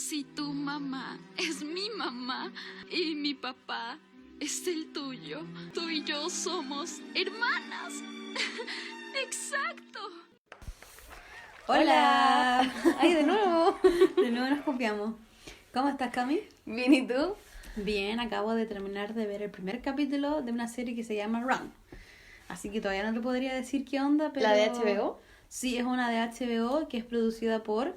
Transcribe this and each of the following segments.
Si tu mamá es mi mamá y mi papá es el tuyo, tú y yo somos hermanas. Exacto. ¡Hola! ¡Ay, de nuevo! De nuevo nos copiamos. ¿Cómo estás, Cami? Bien, ¿y tú? Bien, acabo de terminar de ver el primer capítulo de una serie que se llama Run. Así que todavía no te podría decir qué onda, pero... ¿La de HBO? Sí, es una de HBO que es producida por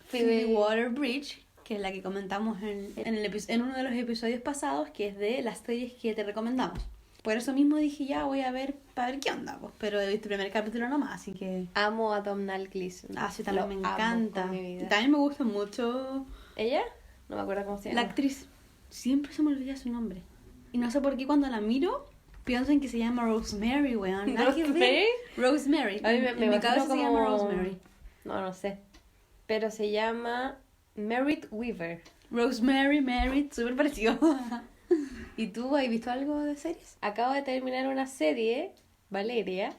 Phoebe Waller-Bridge, que es la que comentamos en uno de los episodios pasados, que es de las series que te recomendamos. Por eso mismo dije, ya voy a ver, para ver qué onda, pues. Pero he visto el primer capítulo nomás, así que... Amo a Domhnall Gleeson. Ah, sí, también me encanta. Amo con mi vida. También me gusta mucho ¿Ella? No me acuerdo cómo se llama. la actriz. Siempre se me olvida su nombre. Y no sé por qué cuando la miro, pienso en que se llama Rosemary, weón. Nada que ver. ¿Rosemary? Rosemary. A mí me En mi imagino cabeza se llama como- Rosemary. No sé. Pero se llama Merritt Weaver. Rosemary, Merritt, súper parecido. ¿Y tú has visto algo de series? Acabo de terminar una serie, Valeria,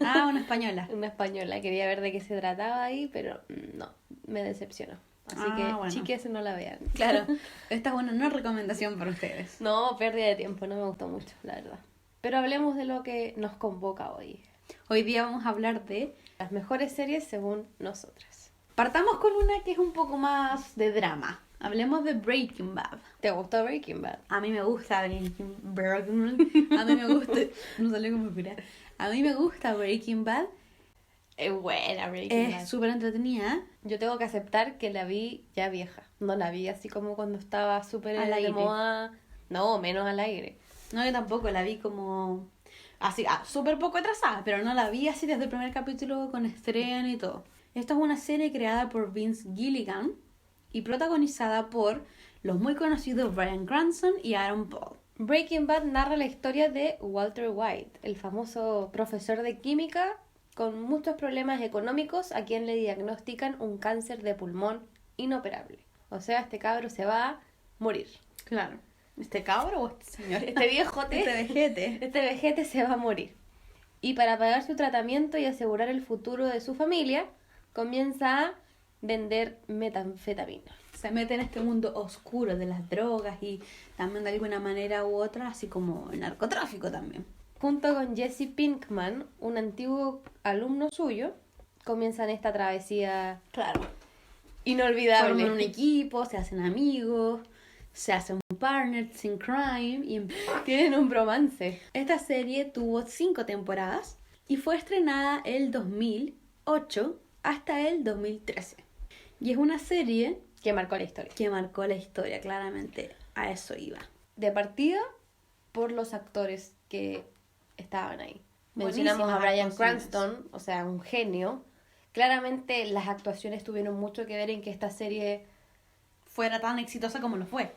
Ah, una española. una española. Quería ver de qué se trataba ahí, pero no, me decepcionó. Así Ah, que, bueno. chiques, no la vean. Claro, esta es una recomendación para ustedes. No, pérdida de tiempo, no me gustó mucho, la verdad. Pero hablemos de lo que nos convoca hoy. Hoy día vamos a hablar de... Las mejores series según nosotras. Partamos con una que es un poco más de drama. Hablemos de Breaking Bad. ¿Te gustó Breaking Bad? A mí me gusta Breaking Bad. A mí me gusta... No salió como pura. A mí me gusta Breaking Bad. Es buena Breaking Bad. Es súper entretenida. Yo tengo que aceptar que la vi ya vieja. No la vi así como cuando estaba súper Al de aire. moda. No, menos al aire. No, yo tampoco la vi como... Así, súper poco atrasada. Pero no la vi así desde el primer capítulo con estreno y todo. Esta es una serie creada por Vince Gilligan y protagonizada por los muy conocidos Bryan Cranston y Aaron Paul. Breaking Bad narra la historia de Walter White, el famoso profesor de química con muchos problemas económicos a quien le diagnostican un cáncer de pulmón inoperable. O sea, este cabro se va a morir. Claro. ¿Este cabro o este señor? Este viejote, Este vejete. este vejete se va a morir. Y para pagar su tratamiento y asegurar el futuro de su familia, comienza a vender metanfetamina. Se mete en este mundo oscuro de las drogas y también de alguna manera u otra, así como el narcotráfico también. Junto con Jesse Pinkman, un antiguo alumno suyo, comienzan esta travesía Claro. inolvidable. Forman un equipo, se hacen amigos, se hacen partners in crime y Tienen un bromance. esta serie tuvo 5 temporadas y fue estrenada el 2008 hasta el 2013. Y es una serie Que marcó la historia. que marcó la historia, claramente. A eso iba. De partida, por los actores que estaban ahí. Mencionamos a Buenísimas Bryan actuaciones. Cranston, o sea, un genio. Claramente las actuaciones tuvieron mucho que ver en que esta serie... Fuera tan exitosa como lo fue.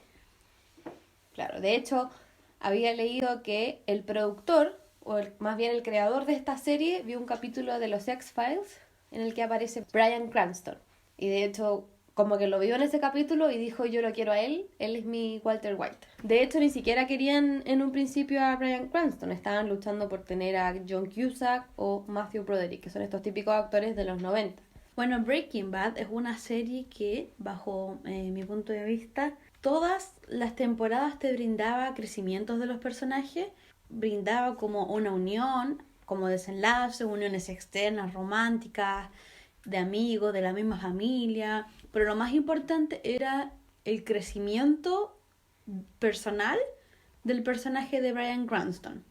Claro, de hecho, había leído que el productor, más bien el creador de esta serie, vio un capítulo de los X-Files en el que aparece Bryan Cranston. Y de hecho, como que lo vio en ese capítulo y dijo, yo lo quiero a él es mi Walter White. De hecho, ni siquiera querían en un principio a Bryan Cranston, estaban luchando por tener a John Cusack o Matthew Broderick, que son estos típicos actores de los 90. Bueno, Breaking Bad es una serie que, bajo mi punto de vista, todas las temporadas te brindaba crecimientos de los personajes, brindaba como una unión, como desenlace, uniones externas, románticas, de amigos, de la misma familia, pero lo más importante era el crecimiento personal del personaje de Bryan Cranston.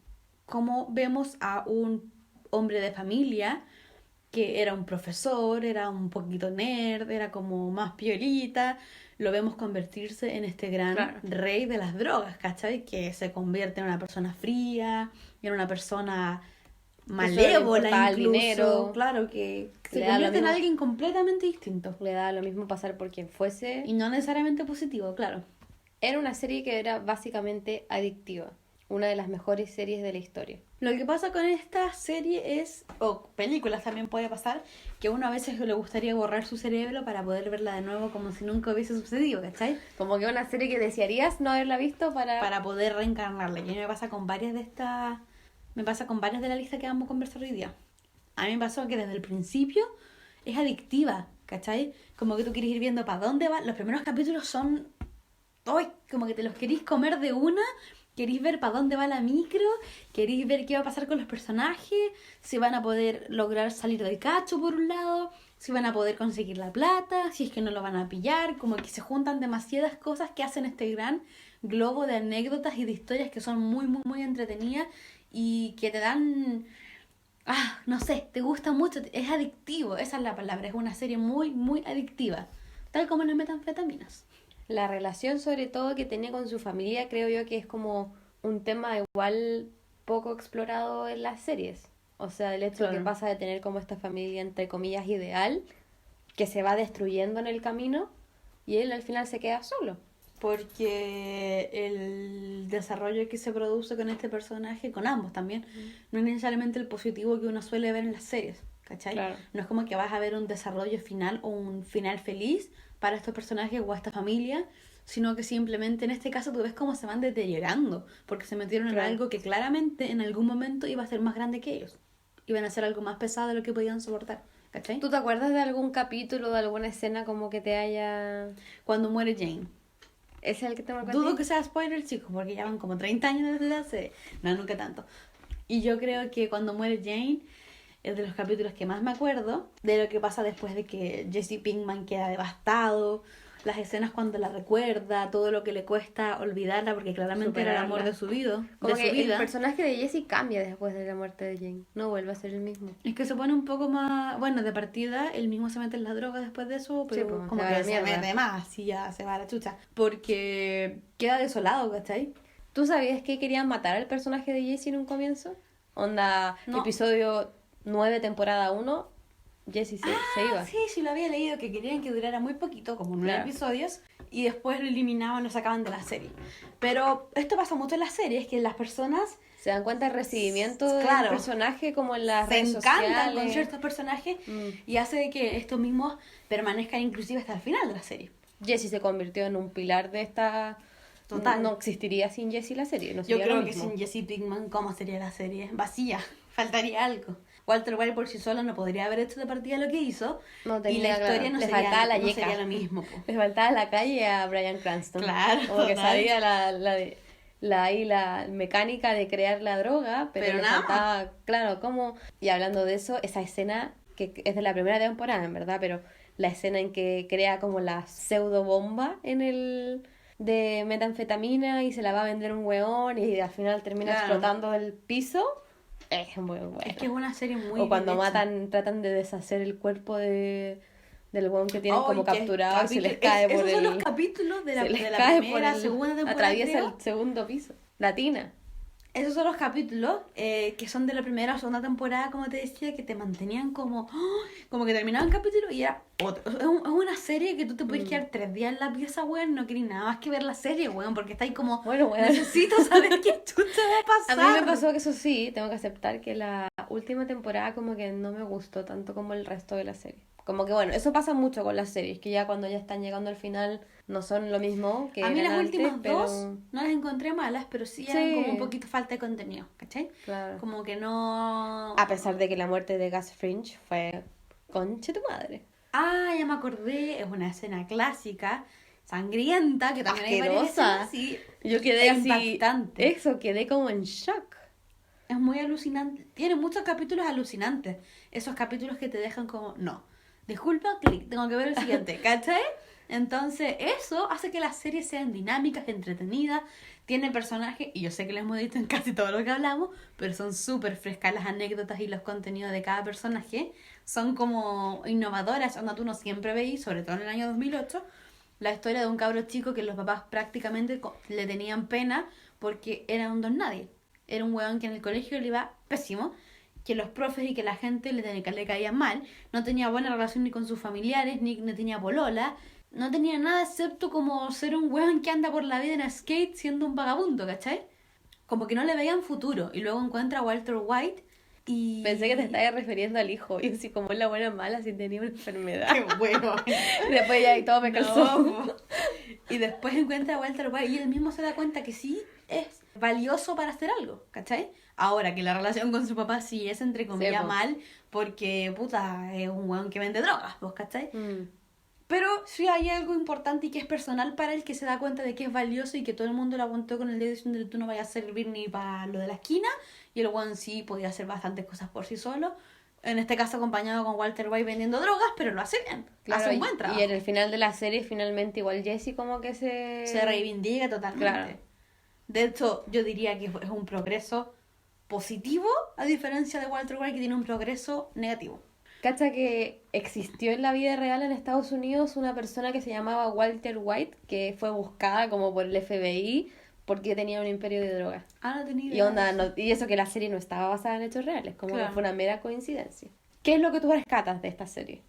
Como vemos a un hombre de familia que era un profesor, era un poquito nerd, era como más piolita, lo vemos convertirse en este gran Claro. rey de las drogas, ¿cachai? Que se convierte en una persona fría, en una persona solo le malévola importaba el incluso, dinero. claro, que se Le da lo convierte en mismo. alguien completamente distinto. Le da lo mismo pasar por quien fuese. Y no necesariamente positivo, claro. Era una serie que era básicamente adictiva. Una de las mejores series de la historia. Lo que pasa con esta serie es, o películas también puede pasar, que uno a veces le gustaría borrar su cerebro para poder verla de nuevo como si nunca hubiese sucedido, ¿cachai? Como que una serie que desearías no haberla visto para... Poder reencarnarla. Y a mí me pasa con varias de estas, me pasa con varias de la lista que vamos a conversar hoy día. A mí me pasó que desde el principio es adictiva. ¿cachai? Como que tú quieres ir viendo para dónde va. Los primeros capítulos son... ¡Ay! Como que te los querís comer de una. Querís ver para dónde va la micro. Querís ver qué va a pasar con los personajes. Si van a poder lograr salir del cacho por un lado. Si van a poder conseguir la plata. Si es que no lo van a pillar. Como que se juntan demasiadas cosas que hacen este gran globo de anécdotas y de historias que son muy, muy, muy entretenidas. Y que te dan... no sé, te gusta mucho, es adictivo, esa es la palabra, es una serie muy, muy adictiva, tal como las metanfetaminas. La relación sobre todo que tenía con su familia creo yo que es como un tema igual poco explorado en las series. O sea, el hecho Claro. que pasa de tener como esta familia entre comillas ideal, que se va destruyendo en el camino y él al final se queda solo. Porque el desarrollo que se produce con este personaje, con ambos también, no es necesariamente el positivo que uno suele ver en las series, ¿cachai? Claro. No es como que vas a ver un desarrollo final o un final feliz para estos personajes o a esta familia, sino que simplemente en este caso tú ves cómo se van deteriorando, porque se metieron en Claro. algo que claramente en algún momento iba a ser más grande que ellos. Iban a ser algo más pesado de lo que podían soportar, ¿cachai? ¿Tú te acuerdas de algún capítulo, de alguna escena como que te haya... Cuando muere Jane. ¿Ese es el que te marcó a Dudo ti? que sea spoiler, chicos, porque ya van como 30 años desde la serie. No, nunca tanto. Y yo creo que cuando muere Jane es de los capítulos que más me acuerdo, de lo que pasa después de que Jesse Pinkman queda devastado, las escenas cuando la recuerda, todo lo que le cuesta olvidarla, porque claramente era el Superarla. amor de su vida. Como De que su vida. el personaje de Jessie cambia después de la muerte de Jane. No vuelve a ser el mismo. Es que se pone un poco más... Bueno, de partida, él mismo se mete en la droga después de eso, pero Sí, pues, como se va a que la se mierda. mete más y ya se va a la chucha. Porque queda desolado, ¿cachai? ¿Tú sabías que querían matar al personaje de Jessie en un comienzo? Onda, No. episodio 9, temporada 1, Jessie se iba. Sí, lo había leído, que querían que durara muy poquito, como 9 Claro. episodios, y después lo eliminaban, lo sacaban de la serie. Pero esto pasa mucho en las series, que las personas Se dan cuenta del recibimiento del Claro. personaje como en las se redes encantan sociales. con ciertos personajes Mm. y hace de que estos mismos permanezcan inclusive hasta el final de la serie. Jessie se convirtió en un pilar de esta... Total. No existiría sin Jessie la serie, no Yo sería creo lo que mismo. sin Jesse Pinkman, ¿cómo sería la serie? Vacía, faltaría algo. Walter White por sí solo no podría haber hecho de partida lo que hizo, No y tenía, la historia claro, no le sería, faltaba la no yeca. sería lo mismo. Po. Les faltaba la calle a Bryan Cranston. Claro, Como que total. sabía la mecánica de crear la droga, pero le nada más. faltaba, claro, cómo... Y hablando de eso, esa escena, que es de la primera temporada, en verdad, pero la escena en que crea como la pseudo bomba en el... de metanfetamina y se la va a vender un weón y al final termina Claro. explotando el piso, es muy bueno. Es que es una serie muy O cuando bien hecha. tratan de deshacer el cuerpo del weón que tienen Ay, como qué capturado y se les capítulo- cae por esos son el... los capítulos de la, se les de la cae primera, por el... segunda temporada, atraviesa creo. el segundo piso. Latina. Esos son los capítulos que son de la primera o segunda temporada, como te decía, que te mantenían como... ¡oh! Como que terminaba un capítulo y era otro. Es una serie que tú te Mm. puedes quedar 3 días en la pieza, weón, no querés nada más que ver la serie, weón, porque está ahí como... Bueno, weón. Necesito saber qué chucha va a A pasar. mí me pasó que eso sí, tengo que aceptar que la última temporada como que no me gustó tanto como el resto de la serie. Como que bueno, eso pasa mucho con las series, que ya cuando ya están llegando al final no son lo mismo que A mí eran las antes, últimas pero... dos no las encontré malas, pero sí eran Sí. como un poquito falta de contenido, ¿cachai? Claro. Como que no... A pesar de que la muerte de Gus Fringe fue conche tu madre. Ah, ya me acordé, es una escena clásica, sangrienta, que también hay varias Asquerosa. escenas, sí. Yo quedé Es así... impactante. Eso, quedé como en shock. Es muy alucinante. Tiene muchos capítulos alucinantes. Esos capítulos que te dejan como, no, disculpa, clic, tengo que ver el siguiente, ¿cachai? Entonces, eso hace que las series sean dinámicas, entretenidas, tiene personajes, y yo sé que lo hemos dicho en casi todo lo que hablamos, pero son súper frescas las anécdotas y los contenidos de cada personaje. Son como innovadoras, onda tú no siempre veis, sobre todo en el año 2008, la historia de un cabro chico que los papás prácticamente le tenían pena porque era un don nadie. Era un weón que en el colegio le iba pésimo, que los profes y que la gente le caía mal, no tenía buena relación ni con sus familiares, ni tenía polola, no tenía nada excepto como ser un weón que anda por la vida en skate siendo un vagabundo, ¿cachai? Como que no le veían futuro. Y luego encuentra a Walter White y... Pensé que te estabas refiriendo al hijo. Y así como es la buena mala si tenía una enfermedad. ¡Qué bueno! Y después ya y todo me calzó. No. Y después encuentra a Walter White y él mismo se da cuenta que sí es valioso para hacer algo, ¿cachai? Ahora que la relación con su papá sí es entre comillas po. mal, porque puta, es un weón que vende drogas, ¿vos cachai? Mm. Pero sí hay algo importante y que es personal para él, que se da cuenta de que es valioso y que todo el mundo lo apuntó con el dedo diciendo que tú no vayas a servir ni para lo de la esquina, y el weón sí podía hacer bastantes cosas por sí solo. En este caso acompañado con Walter White vendiendo drogas, pero lo hace bien, Claro, hace un buen trabajo. y en el final de la serie, finalmente, igual Jesse como que Se reivindica totalmente. Claro. De hecho, yo diría que es un progreso positivo, a diferencia de Walter White, que tiene un progreso negativo. Cacha que existió en la vida real en Estados Unidos una persona que se llamaba Walter White, que fue buscada como por el FBI porque tenía un imperio de drogas. Ah, no tenía Y idea. onda, y eso que la serie no estaba basada en hechos reales, como Claro. que fue una mera coincidencia. ¿Qué es lo que tú rescatas de esta serie?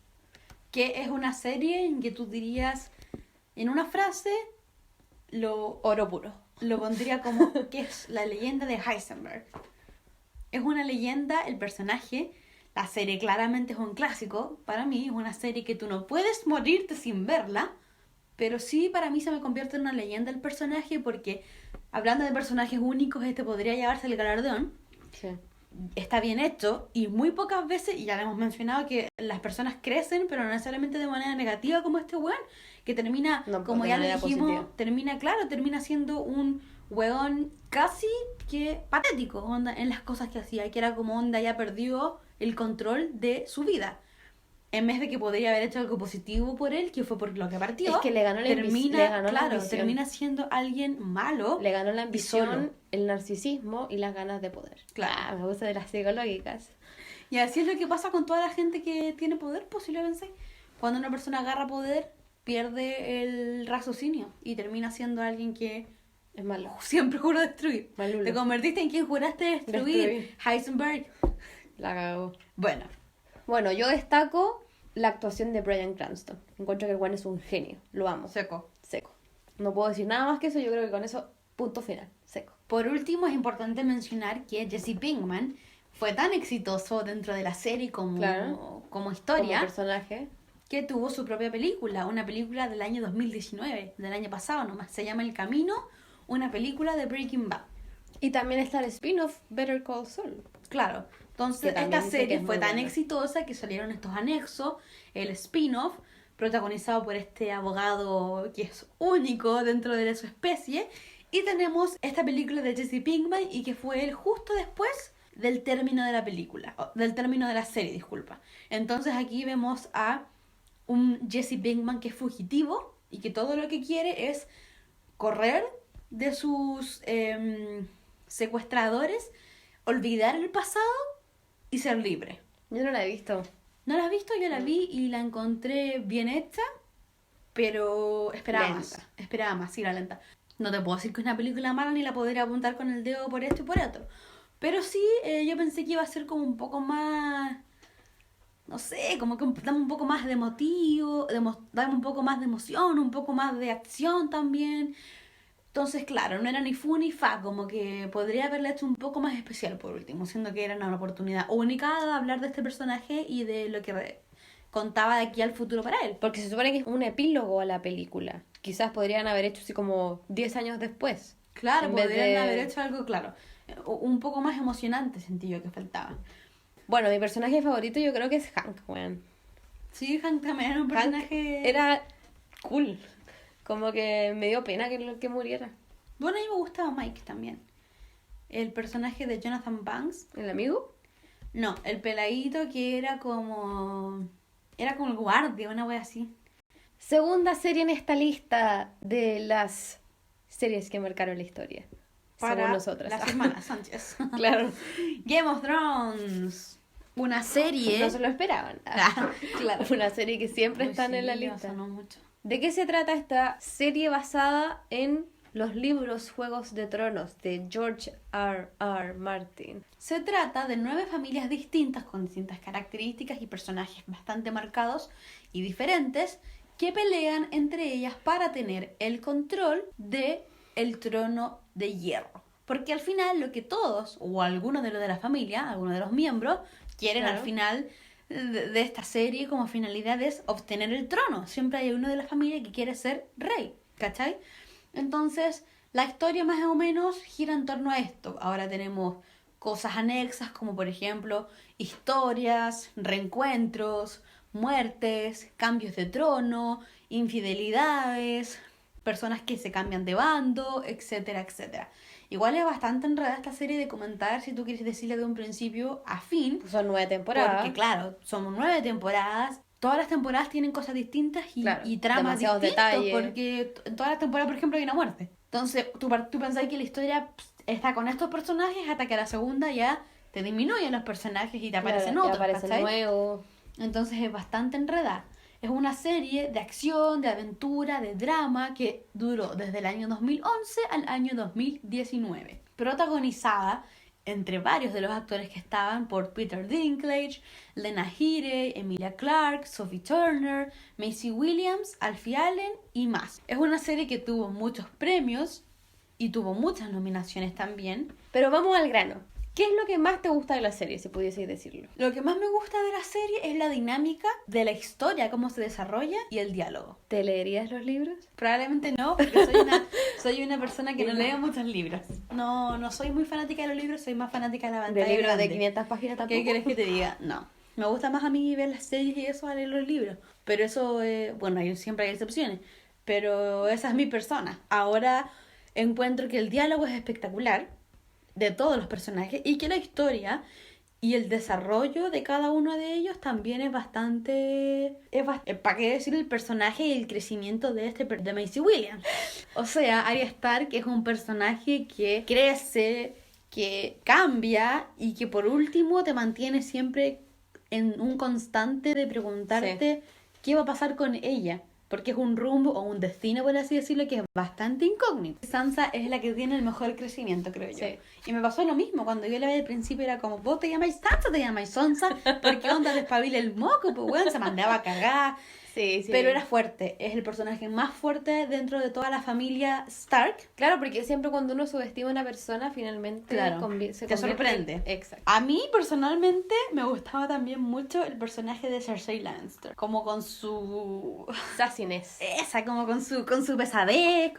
Que es una serie en que tú dirías, en una frase, Oro puro. lo pondría como que es la leyenda de Heisenberg. Es una leyenda, el personaje. La serie claramente es un clásico. Para mí es una serie que tú no puedes morirte sin verla. Pero sí, para mí se me convierte en una leyenda el personaje, porque hablando de personajes únicos, este podría llevarse el galardón. Sí. Está bien hecho y muy pocas veces, y ya lo hemos mencionado, que las personas crecen, pero no necesariamente de manera negativa como este weón, que termina, No, pues, como de ya lo manera dijimos, positiva. termina siendo un weón casi que patético, onda, en las cosas que hacía, que era como onda ya perdió el control de su vida. En vez de que podría haber hecho algo positivo por él, que fue por lo que partió, Es que le ganó la claro, ambición. termina siendo alguien malo. Le ganó la solo. ambición, el narcisismo y las ganas de poder. Claro. Ah, me gusta de las psicológicas. Y así es lo que pasa con toda la gente que tiene poder, posiblemente. Cuando una persona agarra poder, pierde el raciocinio y termina siendo alguien que Es malo. siempre juró destruir. Malulo. Te convertiste en quien juraste destruir. Heisenberg. La cagó. Bueno, Bueno, yo destaco la actuación de Bryan Cranston. Encuentro que el Juan es un genio. Lo amo. seco. Seco. No puedo decir nada más que eso. Yo creo que con eso, punto final. Seco. Por último, es importante mencionar que Jesse Pinkman fue tan exitoso dentro de la serie como, Claro. como historia, Como personaje. que tuvo su propia película, una película del año 2019, del año pasado nomás. Se llama El Camino, una película de Breaking Bad. Y también está el spin-off Better Call Saul. Claro, entonces Que también esta dice que serie es fue muy tan buena. exitosa que salieron estos anexos, el spin-off, protagonizado por este abogado que es único dentro de su especie, y tenemos esta película de Jesse Pinkman y que fue él justo después del término de la película, del término de la serie, disculpa. Entonces aquí vemos a un Jesse Pinkman que es fugitivo y que todo lo que quiere es correr de sus secuestradores, olvidar el pasado y ser libre. Yo no la he visto. ¿No la has visto? Yo la vi y la encontré bien hecha, pero esperaba Lenta. más. Esperaba más, sí, la lenta. No te puedo decir que es una película mala ni la podría apuntar con el dedo por esto y por otro. Pero sí, yo pensé que iba a ser como un poco más... No sé, como que dame un poco más de motivo, dame un poco más de emoción, un poco más de acción también. Entonces, claro, no era ni fu ni fa, como que podría haberla hecho un poco más especial por último, siendo que era una oportunidad única de hablar de este personaje y de lo que contaba de aquí al futuro para él. Porque se supone que es un epílogo a la película. Quizás podrían haber hecho así como 10 años después. Claro, En vez podrían de- haber hecho algo, claro, un poco más emocionante sentí yo que faltaba. Bueno, mi personaje favorito yo creo que es Hank, weón. Sí, Hank también era un Hank personaje... era cool. Como que me dio pena que muriera. Bueno, a mí me gustaba Mike también. El personaje de Jonathan Banks. ¿El amigo? No, el peladito que era como... Era como el guardia, una wea así. Segunda serie en esta lista de las series que marcaron la historia. Para según nosotras. las hermanas Sánchez. Claro. Game of Thrones. Una serie... No se lo esperaban. Ah, claro. Una serie que siempre Uy, están sí, en la me lista. sonó mucho. ¿De qué se trata esta serie basada en los libros Juegos de Tronos de George R. Martin? Se trata de 9 familias distintas con distintas características y personajes bastante marcados y diferentes que pelean entre ellas para tener el control de el trono de hierro. Porque al final lo que todos o algunos de los de la familia, algunos de los miembros quieren Claro. al final de esta serie como finalidad es obtener el trono. Siempre hay uno de la familia que quiere ser rey, ¿cachai? Entonces, La historia más o menos gira en torno a esto. Ahora tenemos cosas anexas como por ejemplo historias, reencuentros, muertes, cambios de trono, infidelidades, personas que se cambian de bando, etcétera, etcétera. Igual es bastante enredada esta serie de comentar si tú quieres decirle de un principio a fin. Son 9 temporadas. Porque claro, son 9 temporadas. Todas las temporadas tienen cosas distintas y tramas demasiados distintos. detalles. Porque en todas las temporadas, por ejemplo, hay una muerte. Entonces, tú pensás que la historia está con estos personajes hasta que a la segunda ya te disminuyen los personajes y te aparecen otros. aparecen ¿cachai? nuevos. Entonces es bastante enredada. Es una serie de acción, de aventura, de drama que duró desde el año 2011 al año 2019. Protagonizada entre varios de los actores que estaban por Peter Dinklage, Lena Headey, Emilia Clarke, Sophie Turner, Maisie Williams, Alfie Allen y más. Es una serie que tuvo muchos premios y tuvo muchas nominaciones también. Pero vamos al grano. ¿Qué es lo que más te gusta de la serie, si pudieseis decirlo? Lo que más me gusta de la serie es la dinámica de la historia, cómo se desarrolla y el diálogo. ¿Te leerías los libros? Probablemente no, porque soy una persona que no lee muchos libros. No soy muy fanática de los libros, soy más fanática de la pantalla ¿De libros grande. de 500 páginas tampoco? ¿Qué quieres que te diga? No. Me gusta más a mí ver las series y eso a leer los libros. Pero eso, bueno, siempre hay excepciones. Pero esa es mi persona. Ahora encuentro que el diálogo es espectacular de todos los personajes y que la historia y el desarrollo de cada uno de ellos también es bastante... ¿Para qué decir el personaje y el crecimiento de Maisie Williams? O sea, Arya Stark es un personaje que crece, que cambia y que por último te mantiene siempre en un constante de preguntarte qué va a pasar con ella. Porque es un rumbo o un destino, por así decirlo, que es bastante incógnito. Sansa es la que tiene el mejor crecimiento, creo yo. Sí. Y me pasó lo mismo. Cuando yo la vi al principio era como, vos te llamáis Sansa, te llamáis Sansa. ¿Por qué onda despabila el moco? Pues bueno, se mandaba a cagar. Sí. Pero era fuerte. Es el personaje más fuerte dentro de toda la familia Stark. Claro, porque siempre cuando uno subestima a una persona, finalmente Claro, se te convierte- sorprende. Exacto. A mí, personalmente, me gustaba también mucho el personaje de Cersei Lannister. Como con su... Sassiness. como con su pesadez,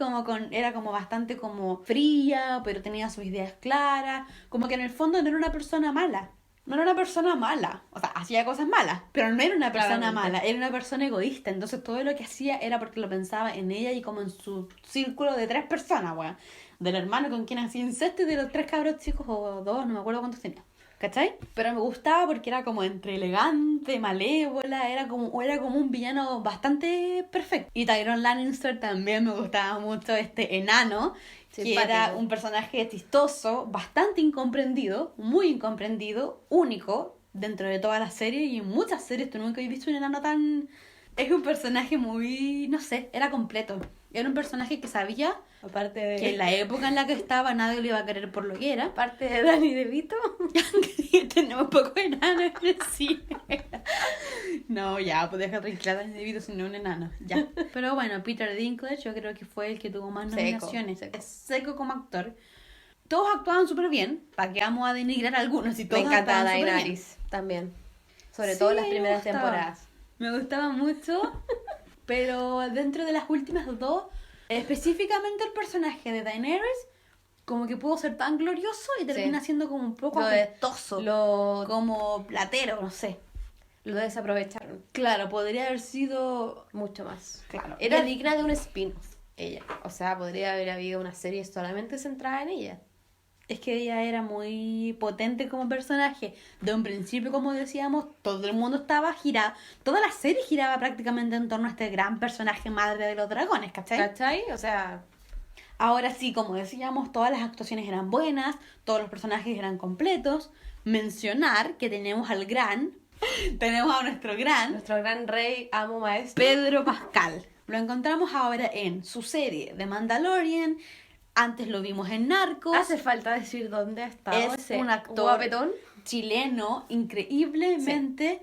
era como bastante como fría, pero tenía sus ideas claras, como que en el fondo no era una persona mala. No era una persona mala, o sea, hacía cosas malas, pero no era una persona Claramente. mala, era una persona egoísta, entonces todo lo que hacía era porque lo pensaba en ella y como en su círculo de 3 personas, weón. Del hermano con quien hacía incesto y de los 3 cabros chicos, o 2, no me acuerdo cuántos tenía. ¿Cachai? Pero me gustaba porque era como entre elegante, malévola, era como un villano bastante perfecto. Y Tyrion Lannister también me gustaba mucho, este enano, que Simpático. era un personaje chistoso, bastante incomprendido, muy incomprendido, único dentro de toda la serie. Y en muchas series tú nunca has visto un enano tan... Es un personaje muy... no sé, era completo. Era un personaje que sabía Aparte de... que en la época en la que estaba nadie lo iba a querer por lo que era. Aparte de Danny DeVito. Tenemos poco enano en el cine. No, ya, pues deja tranquila Danny DeVito si no es un enano. Ya. Pero bueno, Peter Dinklage yo creo que fue el que tuvo más nominaciones. Seco. Es seco como actor. Todos actuaban súper bien. ¿Para qué vamos a denigrar a algunos si Me todos encanta actuaban súper bien? Daenerys también. Sobre Sí, todo las me primeras gustaba. temporadas. Me gustaba mucho, pero dentro de las últimas 2, específicamente el personaje de Daenerys, como que pudo ser tan glorioso y termina siendo como un poco Lo de- apestoso, Lo como platero, no sé. desaprovecharon Claro, podría haber sido... mucho más. Claro, Era era digna de un spin-off, ella. O sea, podría haber habido una serie solamente centrada en ella. Es que ella era muy potente como personaje. De un principio, como decíamos, todo el mundo estaba girado. Toda la serie giraba prácticamente en torno a este gran personaje madre de los dragones, ¿cachai? ¿Cachai? O sea, Ahora sí, como decíamos, todas las actuaciones eran buenas, todos los personajes eran completos. Mencionar que tenemos tenemos a nuestro gran nuestro gran rey, amo, maestro. Pedro Pascal. Lo encontramos ahora en su serie The Mandalorian. Antes lo vimos en Narcos. Hace falta decir dónde ha estado Es ese un actor guapetón chileno increíblemente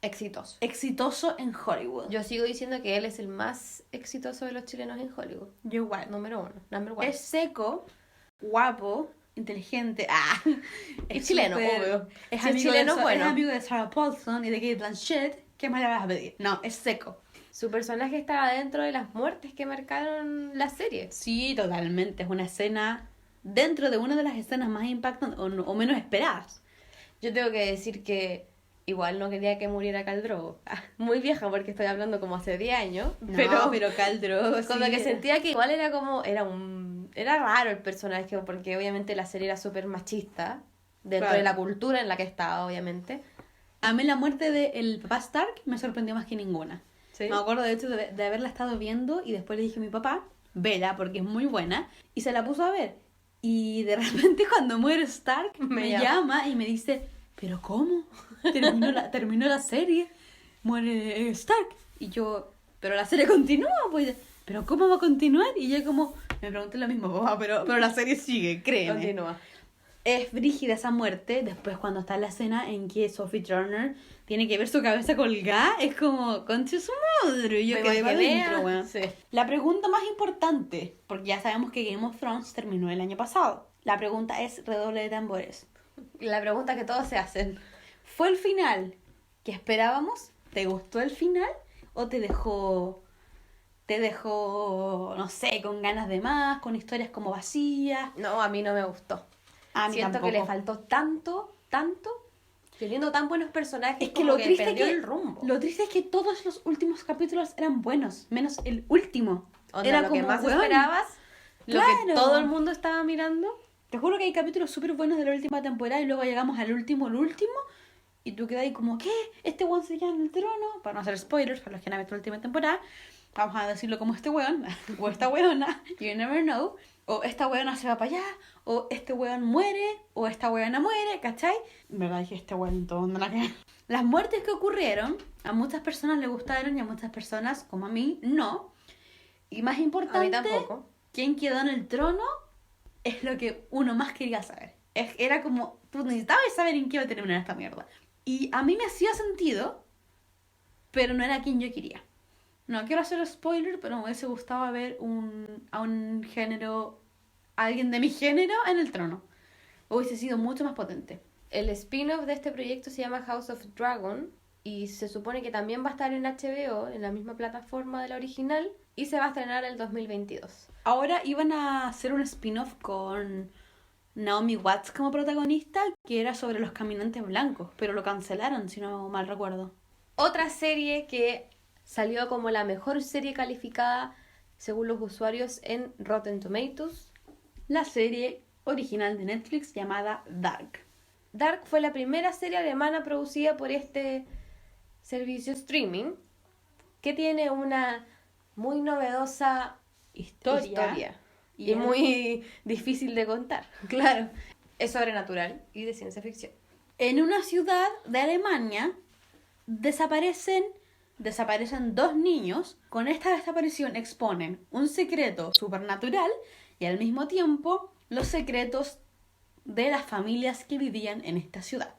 exitoso. exitoso en Hollywood. Yo sigo diciendo que él es el más exitoso de los chilenos en Hollywood. Yo igual. Número 1, number one. Es seco, guapo, inteligente. Y chileno, obvio. Es Si es amigo chileno, de, bueno. es amigo de Sarah Paulson y de Kate Blanchett. ¿Qué más le vas a pedir? No, es seco. Su personaje estaba dentro de las muertes que marcaron la serie. Sí, totalmente. Es una escena dentro de una de las escenas más impactantes o menos esperadas. Yo tengo que decir que igual no quería que muriera Khal Drogo. Muy vieja porque estoy hablando como hace 10 años. Pero Khal Drogo Como sí que era- sentía que igual era como... Era raro el personaje porque obviamente la serie era súper machista. Dentro Claro. de la cultura en la que estaba, obviamente. A mí la muerte del papá Stark me sorprendió más que ninguna. Sí. Me acuerdo de hecho de haberla estado viendo y después le dije a mi papá, vela porque es muy buena, y se la puso a ver. Y de repente cuando muere Stark Me me llama. llama y me dice, ¿pero cómo? Terminó la serie, muere Stark. Y yo, pero la serie continúa, pues, ¿pero cómo va a continuar? Y yo como, me pregunté lo mismo, papá, pero la serie sigue, créeme. Continúa. Es brígida esa muerte. Después cuando está la escena en que Sophie Turner tiene que ver su cabeza colgada, es como, concha su madre. Y yo Me quedé para imaginé, adentro, weón. sí. La pregunta más importante, porque ya sabemos que Game of Thrones terminó el año pasado. La pregunta es, redoble de tambores. La pregunta que todos se hacen. ¿Fue el final que esperábamos? ¿Te gustó el final? ¿O te dejó, no sé, con ganas de más, con historias como vacías? No, a mí no me gustó. A mí Siento tampoco. que le faltó tanto, teniendo tan buenos personajes, Es que como lo triste perdió que el rumbo. lo triste es que todos los últimos capítulos eran buenos, menos el último. Onda, Era lo que como, más weón, esperabas, lo que claro. todo el mundo estaba mirando. Te juro que hay capítulos súper buenos de la última temporada y luego llegamos al último, y tú quedas ahí como, ¿qué? ¿Este weón se queda en el trono? Para no hacer spoilers, para los que no han visto la última temporada, vamos a decirlo como este weón, o esta weona, you never know, o esta weona se va para allá, o este weón muere, o esta weona muere, ¿cachai? En verdad dije este weón todo donde la que... Las muertes que ocurrieron, a muchas personas les gustaron y a muchas personas, como a mí, no. Y más A mí importante, tampoco. quién quedó en el trono es lo que uno más quería saber. Era como, tú necesitabas saber en qué iba a terminar esta mierda. Y a mí me hacía sentido, pero no era quien yo quería. No quiero hacer spoiler, pero me hubiese gustado ver a un género, a alguien de mi género en el trono. Hubiese sido mucho más potente. El spin-off de este proyecto se llama House of Dragon y se supone que también va a estar en HBO, en la misma plataforma de la original, y se va a estrenar el 2022. Ahora iban a hacer un spin-off con Naomi Watts como protagonista, que era sobre los caminantes blancos, pero lo cancelaron, si no mal recuerdo. Otra serie que salió como la mejor serie calificada según los usuarios en Rotten Tomatoes. La serie original de Netflix llamada Dark. Dark fue la primera serie alemana producida por este servicio streaming que tiene una muy novedosa historia y el- muy difícil de contar. Claro. Es sobrenatural y de ciencia ficción. En una ciudad de Alemania desaparecen dos niños. Con esta desaparición exponen un secreto supernatural y al mismo tiempo los secretos de las familias que vivían en esta ciudad.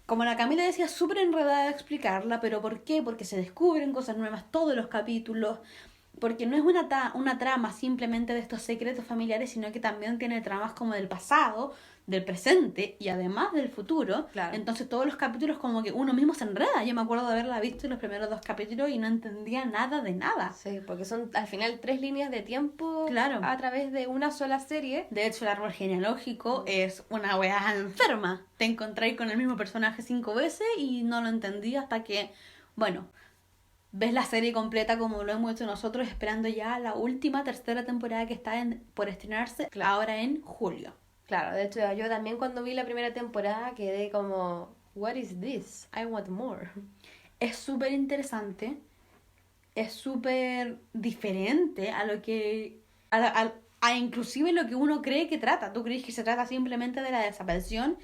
Como la Camila decía, súper enredada de explicarla, pero ¿por qué? Porque se descubren cosas nuevas todos los capítulos, porque no es una trama simplemente de estos secretos familiares, sino que también tiene tramas como del pasado, del presente y además del futuro. Claro. Entonces todos los capítulos como que uno mismo se enreda. Yo me acuerdo de haberla visto en los primeros 2 capítulos y no entendía nada de nada. Sí, porque son al final 3 líneas de tiempo Claro. a través de una sola serie. De hecho, el árbol genealógico es una weá enferma. Te encontráis con el mismo personaje 5 veces y no lo entendí hasta que, bueno, ves la serie completa como lo hemos hecho nosotros, esperando ya la última tercera temporada que está por estrenarse Claro. ahora en julio. Claro, de hecho yo también cuando vi la primera temporada quedé como, what is this? I want more. Es súper interesante, es súper diferente a lo que... a inclusive lo que uno cree que trata. Tú crees que se trata simplemente de la desaparición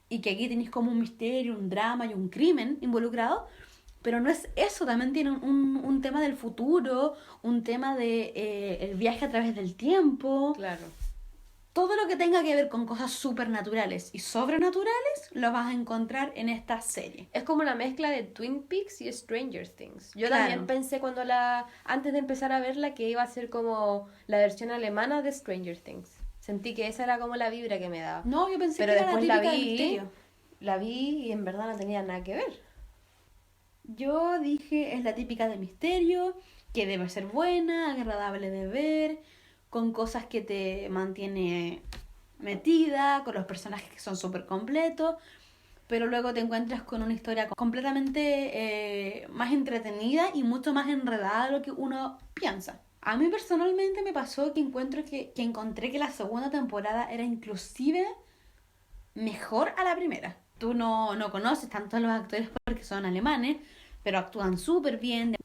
y que aquí tenéis como un misterio, un drama y un crimen involucrado, pero no es eso. También tiene un tema del futuro, un tema de el viaje a través del tiempo. Claro. Todo lo que tenga que ver con cosas supernaturales y sobrenaturales lo vas a encontrar en esta serie. Es como una mezcla de Twin Peaks y Stranger Things. Yo Claro. también pensé antes de empezar a verla que iba a ser como la versión alemana de Stranger Things. Sentí que esa era como la vibra que me daba. No, yo pensé Pero que era después la la típica de vi, misterio. la vi y en verdad no tenía nada que ver. Yo dije, es la típica de misterio, que debe ser buena, agradable de ver, con cosas que te mantiene metida, con los personajes que son súper completos, pero luego te encuentras con una historia completamente más entretenida y mucho más enredada de lo que uno piensa. A mí personalmente me pasó que encontré que la segunda temporada era inclusive mejor a la primera. Tú no conoces tanto a los actores porque son alemanes, pero actúan súper bien.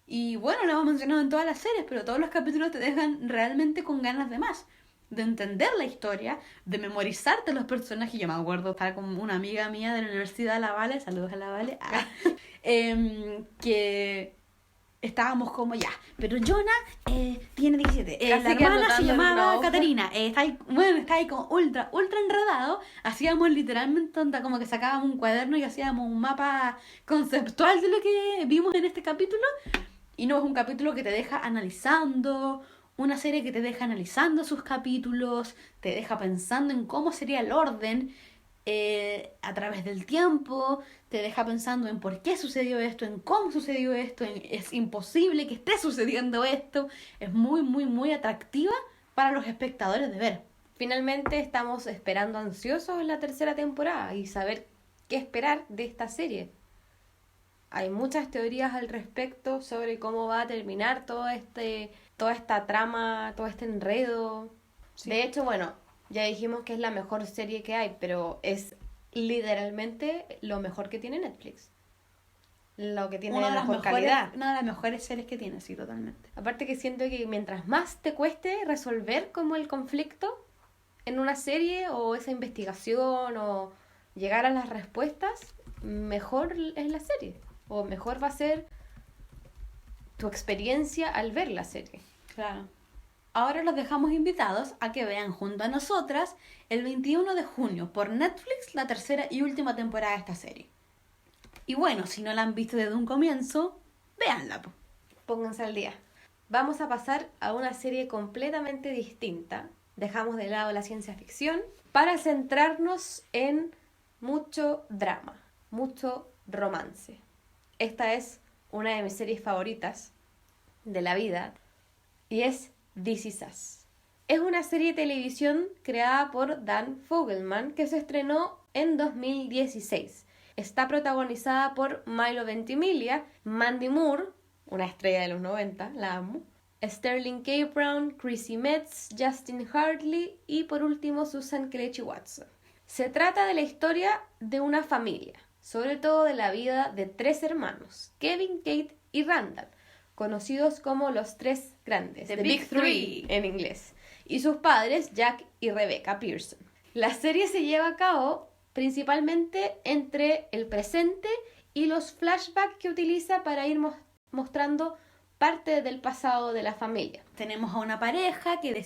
Y bueno, lo hemos mencionado en todas las series, pero todos los capítulos te dejan realmente con ganas de más. De entender la historia, de memorizarte los personajes. Yo me acuerdo estar con una amiga mía de la Universidad de La Vale, saludos a La Vale, que estábamos como ya, pero Jonah tiene 17, la hermana se llamaba Caterina, está ahí como ultra enredado. Hacíamos literalmente como que sacábamos un cuaderno y hacíamos un mapa conceptual de lo que vimos en este capítulo. Y no es un capítulo que te deja analizando, una serie que te deja analizando sus capítulos, te deja pensando en cómo sería el orden a través del tiempo, te deja pensando en por qué sucedió esto, en cómo sucedió esto, es imposible que esté sucediendo esto. Es muy atractiva para los espectadores de ver. Finalmente estamos esperando ansiosos la tercera temporada y saber qué esperar de esta serie. Hay muchas teorías al respecto sobre cómo va a terminar toda esta trama, todo este enredo. Sí. De hecho, bueno, ya dijimos que es la mejor serie que hay, pero es literalmente lo mejor que tiene Netflix. Lo que tiene la mejor calidad. Una de las mejores series que tiene, sí, totalmente. Aparte que siento que mientras más te cueste resolver como el conflicto en una serie o esa investigación o llegar a las respuestas, mejor es la serie. O mejor va a ser tu experiencia al ver la serie. Claro. Ahora los dejamos invitados a que vean junto a nosotras el 21 de junio por Netflix la tercera y última temporada de esta serie. Y bueno, si no la han visto desde un comienzo, véanla. Pónganse al día. Vamos a pasar a una serie completamente distinta. Dejamos de lado la ciencia ficción para centrarnos en mucho drama, mucho romance. Esta es una de mis series favoritas de la vida y es This Is Us. Es una serie de televisión creada por Dan Fogelman que se estrenó en 2016. Está protagonizada por Milo Ventimiglia, Mandy Moore, una estrella de los 90, la amo, Sterling K. Brown, Chrissy Metz, Justin Hartley y por último Susan Kelechi Watson. Se trata de la historia de una familia, sobre todo de la vida de 3 hermanos, Kevin, Kate y Randall, conocidos como los 3 grandes, The Big Three en inglés, y sus padres Jack y Rebecca Pearson. La serie se lleva a cabo principalmente entre el presente y los flashbacks que utiliza para ir mostrando parte del pasado de la familia. Tenemos a una pareja que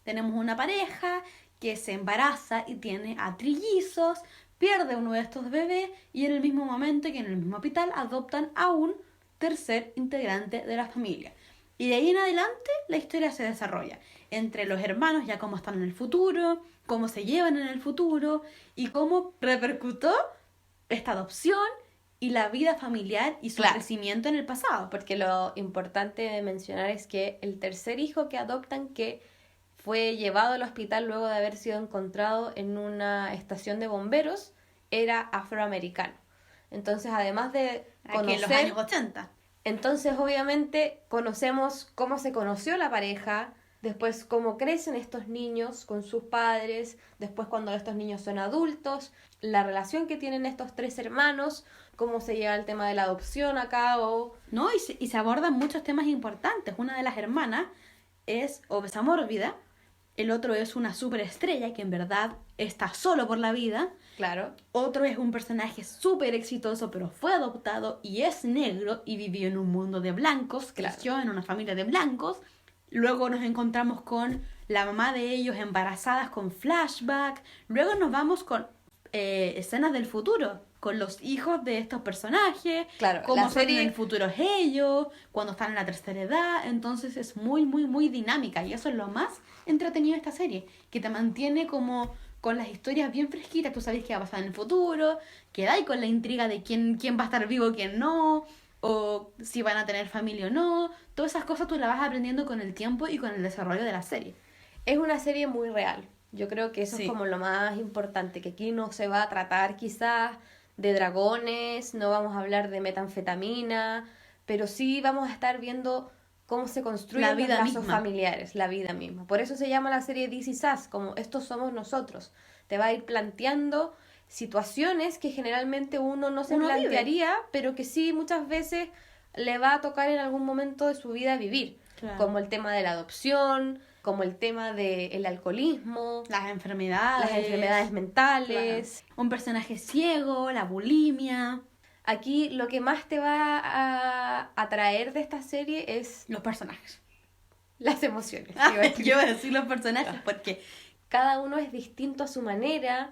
tenemos una pareja que se embaraza y tiene a trillizos, pierde uno de estos bebés y en el mismo momento que en el mismo hospital adoptan a un tercer integrante de la familia. Y de ahí en adelante la historia se desarrolla entre los hermanos, ya cómo están en el futuro, cómo se llevan en el futuro y cómo repercutió esta adopción y la vida familiar y su crecimiento en el pasado. Porque lo importante de mencionar es que el tercer hijo que adoptan, que fue llevado al hospital luego de haber sido encontrado en una estación de bomberos, era afroamericano. Entonces, además de conocer... Aquí en los años 80. Entonces, obviamente, conocemos cómo se conoció la pareja, después cómo crecen estos niños con sus padres, después cuando estos niños son adultos, la relación que tienen estos 3 hermanos, cómo se lleva el tema de la adopción a cabo. No, y se abordan muchos temas importantes. Una de las hermanas es obesa mórbida, el otro es una superestrella que en verdad está solo por la vida. Claro. Otro es un personaje súper exitoso, pero fue adoptado y es negro y vivió en un mundo de blancos, creció en una familia de blancos. Luego nos encontramos con la mamá de ellos embarazadas con flashback. Luego nos vamos con escenas del futuro, con los hijos de estos personajes, claro, cómo son en el futuro ellos, cuando están en la tercera edad. Entonces es muy dinámica y eso es lo más entretenido de esta serie, que te mantiene como con las historias bien fresquitas. Tú sabes qué va a pasar en el futuro, quedáis con la intriga de quién va a estar vivo, quién no, o si van a tener familia o no. Todas esas cosas tú las vas aprendiendo con el tiempo y con el desarrollo de la serie. Es una serie muy real. Yo creo que eso Sí. es como lo más importante, que aquí no se va a tratar quizás de dragones, no vamos a hablar de metanfetamina, pero sí vamos a estar viendo cómo se construyen La vida los lazos misma. familiares, la vida misma. Por eso se llama la serie This Is Us, como estos somos nosotros. Te va a ir planteando situaciones que generalmente uno no se Uno vive. plantearía, pero que sí muchas veces le va a tocar en algún momento de su vida vivir. Claro. Como el tema de la adopción, como el tema del alcoholismo, Las enfermedades mentales. Claro. Un personaje ciego, la bulimia, Aquí lo que más te va a atraer de esta serie es los personajes. las emociones. Iba a decir. Yo iba a decir los personajes porque Cada uno es distinto a su manera,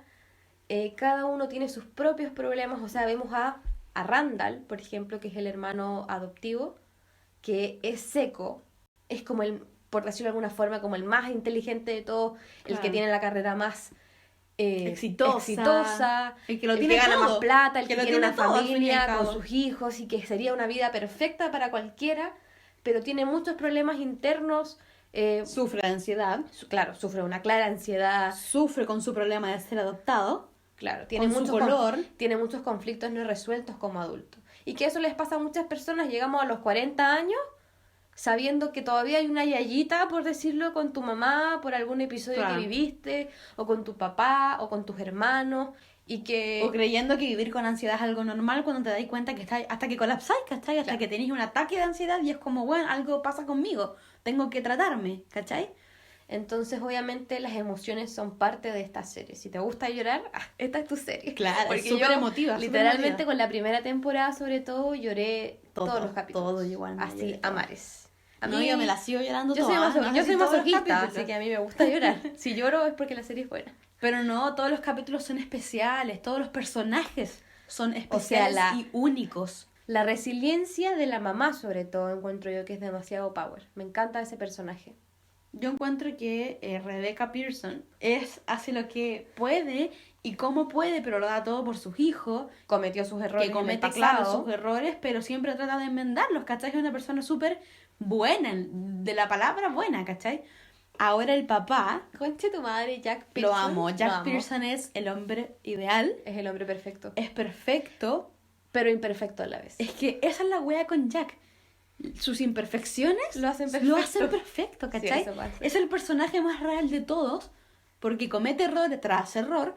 cada uno tiene sus propios problemas. O sea, vemos a Randall, por ejemplo, que es el hermano adoptivo, que es seco, es como el, por decirlo de alguna forma, como el más inteligente de todos, el Claro. que tiene la carrera más exitosa, el que lo tiene gana todo, más plata, el que que lo tiene tiene una todo, al fin y al familia con cabo. sus hijos y que sería una vida perfecta para cualquiera, pero tiene muchos problemas internos. Sufre de ansiedad, Claro, sufre una clara ansiedad, sufre con su problema de ser adoptado, claro, tiene con su muchos color. tiene muchos conflictos no resueltos como adulto. Y que eso les pasa a muchas personas, llegamos a los 40 años sabiendo que todavía hay una yayita, por decirlo, con tu mamá, por algún episodio Claro. que viviste, o con tu papá, o con tus hermanos, y que... o creyendo que vivir con ansiedad es algo normal cuando te das cuenta que está hasta que colapsáis, ¿cachai? Hasta Claro. que tenéis un ataque de ansiedad y es como, bueno, algo pasa conmigo, tengo que tratarme, ¿cachai? Entonces, obviamente, las emociones son parte de esta serie. Si te gusta llorar, esta es tu serie. Claro, porque es súper yo, emotiva, súper literalmente, emotiva. con la primera temporada, sobre todo, lloré Todo, todos los capítulos. todo igual, no, Así, lloré a todo. mares. A No, mí- yo me la sigo llorando Yo soy, todas, ¿no? yo Así soy todos los masoquista, capítulos. así que a mí me gusta llorar. Si lloro es porque la serie es buena. Pero no, todos los capítulos son especiales, todos los personajes son O sea, especiales la- y únicos. La resiliencia de la mamá, sobre todo, encuentro yo que es demasiado power. Me encanta ese personaje. Yo encuentro que Rebecca Pearson hace lo que puede y cómo puede, pero lo da todo por sus hijos, Cometió sus errores que en el comete, pasado. claro, sus errores, pero siempre trata de enmendarlos, ¿cachai? Es una persona súper buena, de la palabra buena, ¿cachai? Ahora el papá, Conche tu madre, Jack Pearson. lo amo, Lo Jack amo. Pearson es el hombre ideal, Es el hombre perfecto. es perfecto, Pero imperfecto a la vez. es que esa es la wea con Jack. Sus imperfecciones Lo hacen lo perfecto. hacen perfecto, ¿cachai? eso pasa. Es el personaje más real de todos, porque comete error tras error,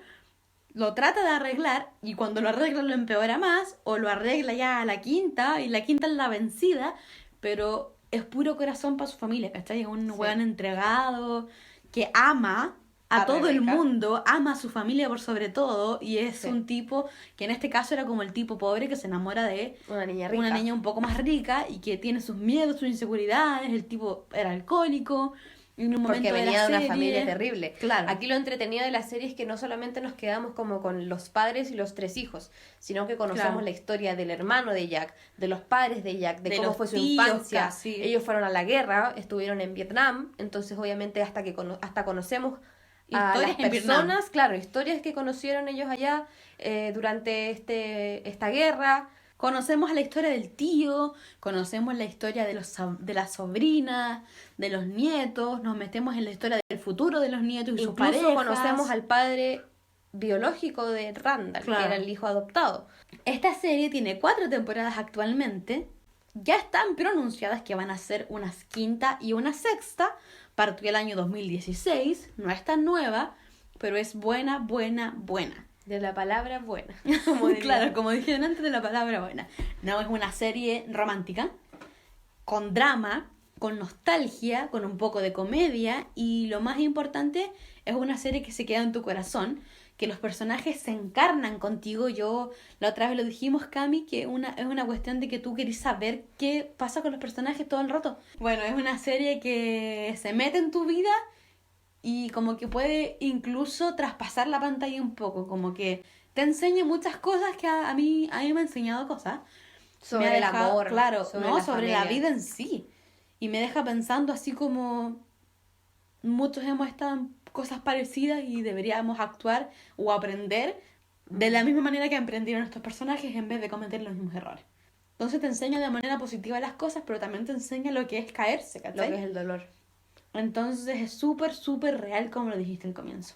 lo trata de arreglar, y cuando lo arregla lo empeora más, o lo arregla ya a la quinta, y la quinta es la vencida, pero es puro corazón para su familia, ¿cachai? Es un Sí. weón entregado, que ama a todo el Rebeca. mundo, ama a su familia por sobre todo, y es Sí. un tipo que en este caso era como el tipo pobre que se enamora de Una niña rica. una niña un poco más rica y que tiene sus miedos, sus inseguridades. El tipo era alcohólico. Y en un momento Porque venía de la una serie- familia terrible. Claro. Aquí lo entretenido de la serie es que no solamente nos quedamos como con los padres y los 3 hijos, sino que conocemos Claro. la historia del hermano de Jack, de los padres de Jack, de De cómo los fue su tíos infancia. casi. Ellos fueron a la guerra, estuvieron en Vietnam, entonces obviamente hasta que hasta conocemos a Historias las en Vietnam. personas, claro, historias que conocieron ellos allá durante esta guerra. Conocemos la historia del tío, conocemos la historia de de las sobrinas, de los nietos, nos metemos en la historia del futuro de los nietos y sus Incluso parejas. conocemos al padre biológico de Randall, Claro. que era el hijo adoptado. Esta serie tiene 4 temporadas actualmente. Ya están pronunciadas que van a ser una quinta y una sexta. Partió el año 2016. No es tan nueva, pero es buena, buena, buena. De la palabra buena. Claro, como dijeron antes de la palabra buena. No, es una serie romántica, con drama, con nostalgia, con un poco de comedia, y lo más importante, es una serie que se queda en tu corazón, que los personajes se encarnan contigo. Yo, la otra vez lo dijimos, Cami, que es una cuestión de que tú querés saber qué pasa con los personajes todo el rato. Bueno, es una serie que se mete en tu vida y como que puede incluso traspasar la pantalla un poco, como que te enseña muchas cosas que a mí me ha enseñado cosas. Sobre Me ha el dejado- amor. claro, sobre no, la sobre la familia. vida en sí. Y me deja pensando así como muchos hemos estado en cosas parecidas y deberíamos actuar o aprender de la misma manera que aprendieron estos personajes en vez de cometer los mismos errores. Entonces te enseña de manera positiva las cosas, pero también te enseña lo que es caerse, Lo ¿cachai? que es el dolor. Entonces es súper, súper real como lo dijiste al comienzo.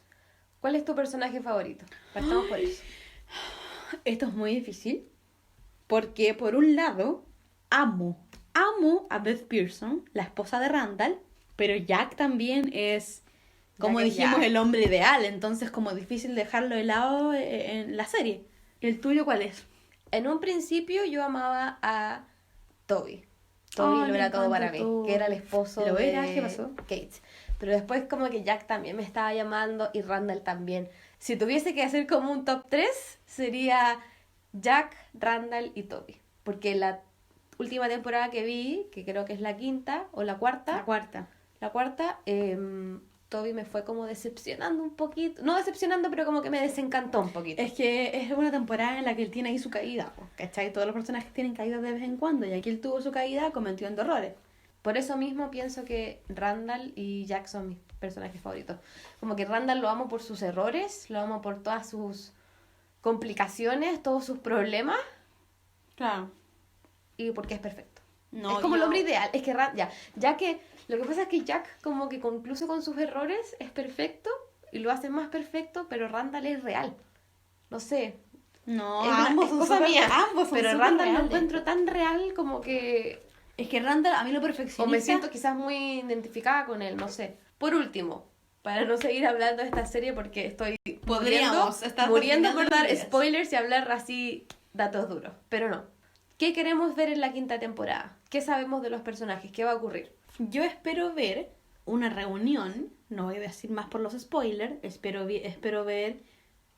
¿Cuál es tu personaje favorito? Partamos por eso. Esto es muy difícil porque por un lado amo a Beth Pearson, la esposa de Randall, pero Jack también es, como Jack es dijimos, Jack. el hombre ideal, entonces como difícil dejarlo de lado en la serie. ¿El tuyo cuál es? En un principio yo amaba a Toby. Toby Ay, lo me era todo encanta para mí, Toby. que era el esposo ¿Lo de era? ¿Qué pasó? Kate. Pero después como que Jack también me estaba llamando y Randall también. Si tuviese que hacer como un top 3, sería Jack, Randall y Toby. Porque la última temporada que vi, que creo que es la quinta o la cuarta, La cuarta. Toby me fue como decepcionando un poquito. No decepcionando, pero como que me desencantó un poquito. Es que es una temporada en la que él tiene ahí su caída, po, ¿cachai? Todos los personajes tienen caídas de vez en cuando y aquí él tuvo su caída cometiendo errores. Por eso mismo pienso que Randall y Jack son mis personajes favoritos. Como que Randall lo amo por sus errores, lo amo por todas sus complicaciones, todos sus problemas Claro. y porque es perfecto. No, es como el yo- hombre ideal. Es que ya que lo que pasa es que Jack como que incluso con sus errores es perfecto y lo hace más perfecto, pero Randall es real. No sé. No, Es ambos es son cosa súper- mía. ambos son Pero súper Randall lo reales. encuentro tan real como que Es que Randall, a mí lo o perfeccionista... me siento quizás muy identificada con él, no sé. Por último, para no seguir hablando de esta serie porque estoy Podríamos estar muriendo por terminando dar en días. spoilers y hablar así datos duros, pero no. ¿Qué queremos ver en la quinta temporada? ¿Qué sabemos de los personajes? ¿Qué va a ocurrir? Yo espero ver una reunión, no voy a decir más por los spoilers, espero ver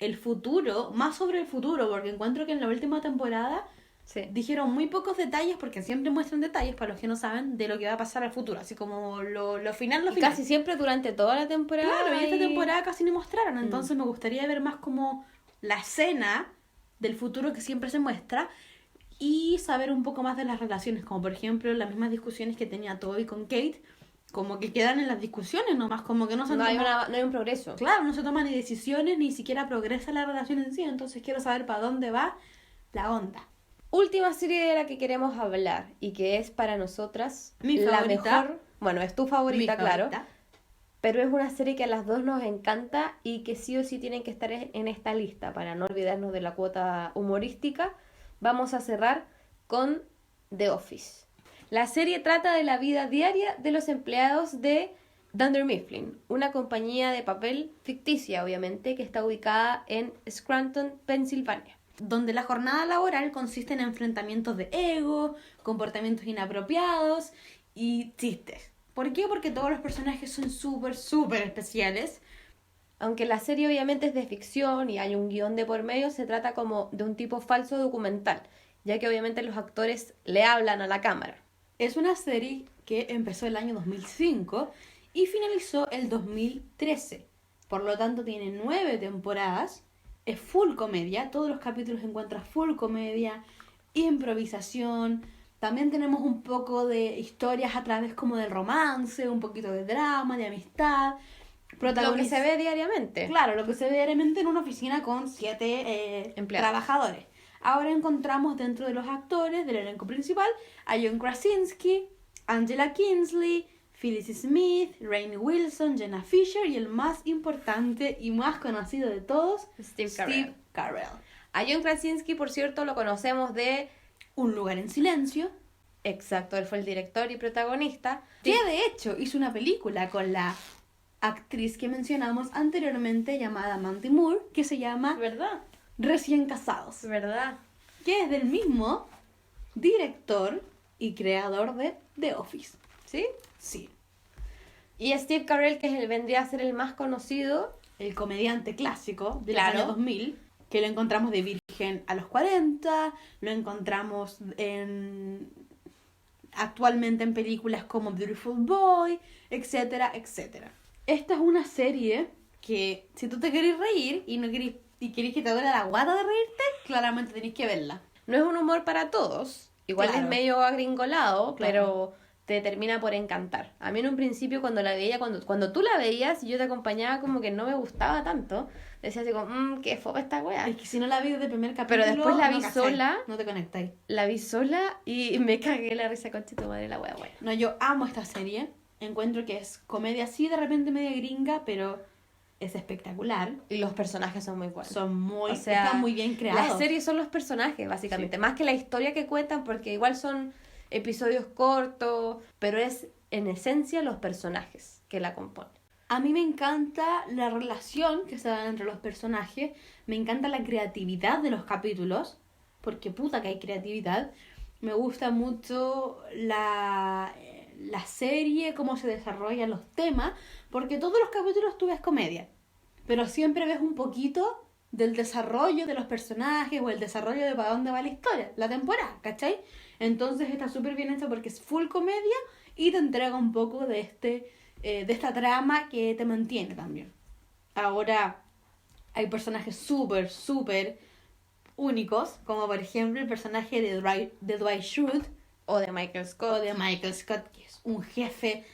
el futuro, más sobre el futuro, porque encuentro que en la última temporada Sí. dijeron muy pocos detalles, porque siempre muestran detalles para los que no saben de lo que va a pasar al futuro, así como lo final, Y casi siempre durante toda la temporada. Claro, y esta hay- temporada casi ni mostraron, entonces me gustaría ver más como la escena del futuro que siempre se muestra y saber un poco más de las relaciones, como por ejemplo las mismas discusiones que tenía Toby con Kate, como que quedan en las discusiones nomás, como que no se no hay, toman- no hay un progreso. Claro, no se toman ni decisiones, ni siquiera progresa la relación en sí, entonces quiero saber para dónde va la onda. Última serie de la que queremos hablar y que es para nosotras Mi la favorita. mejor. Bueno, es tu favorita, Mi claro. favorita. Pero es una serie que a las dos nos encanta y que sí o sí tienen que estar en esta lista para no olvidarnos de la cuota humorística. Vamos a cerrar con The Office. La serie trata de la vida diaria de los empleados de Dunder Mifflin, una compañía de papel ficticia, obviamente, que está ubicada en Scranton, Pensilvania. Donde la jornada laboral consiste en enfrentamientos de ego, comportamientos inapropiados y chistes. ¿Por qué? Porque todos los personajes son súper, súper especiales. Aunque la serie obviamente es de ficción y hay un guión de por medio, se trata como de un tipo falso documental, ya que obviamente los actores le hablan a la cámara. Es una serie que empezó el año 2005 y finalizó el 2013. Por lo tanto, tiene 9 temporadas. Es full comedia. Todos los capítulos encuentras full comedia, improvisación. También tenemos un poco de historias a través como del romance, un poquito de drama, de amistad. Lo que se ve diariamente. Claro, lo que se ve diariamente en una oficina con 7 Empleados. trabajadores. Ahora encontramos dentro de los actores del elenco principal a John Krasinski, Angela Kingsley, Phyllis Smith, Rainn Wilson, Jenna Fisher y el más importante y más conocido de todos, Steve Carell. A John Krasinski, por cierto, lo conocemos de... Un lugar en silencio, Exacto, él fue el director y protagonista. que de hecho hizo una película con la actriz que mencionamos anteriormente llamada Mandy Moore, que se llama ¿Verdad? Recién Casados, ¿Verdad? que es del mismo director y creador de The Office. ¿Sí? Sí, Y Steve Carell, que es vendría a ser el más conocido. el comediante clásico del Claro. año 2000, que lo encontramos de virgen a los 40, lo encontramos actualmente en películas como Beautiful Boy, etcétera, etcétera. Esta es una serie que si tú te querés reír y no querés, y querés que te duele la guata de reírte, claramente tenés que verla. No es un humor para todos. Igual Claro. es medio agringolado, Claro. te termina por encantar. A mí en un principio cuando la veía, cuando tú la veías y yo te acompañaba, como que no me gustaba tanto. Decía así como, qué fome esta wea. Es que si no la vi desde el primer capítulo... Pero después la vi cachai, sola. No te conectáis. La vi sola y me cagué la risa, concha tu madre, la wea buena. No, yo amo esta serie. Encuentro que es comedia así, de repente media gringa, pero es espectacular. Y los personajes son muy buenos. O sea, están muy bien creados. Las series son los personajes, básicamente. Más que la historia que cuentan, porque igual son episodios cortos, pero es en esencia los personajes que la componen. A mí me encanta la relación que se da entre los personajes. Me encanta la creatividad de los capítulos, porque puta que hay creatividad. Me gusta mucho la serie, cómo se desarrollan los temas, porque todos los capítulos tú ves comedia, pero siempre ves un poquito del desarrollo de los personajes o el desarrollo de para dónde va la historia, la temporada, ¿cachai? Entonces está súper bien hecho porque es full comedia y te entrega un poco de esta trama que te mantiene también. Ahora, hay personajes súper únicos, como por ejemplo el personaje de Dwight Schrute O de Michael Scott. que es un jefe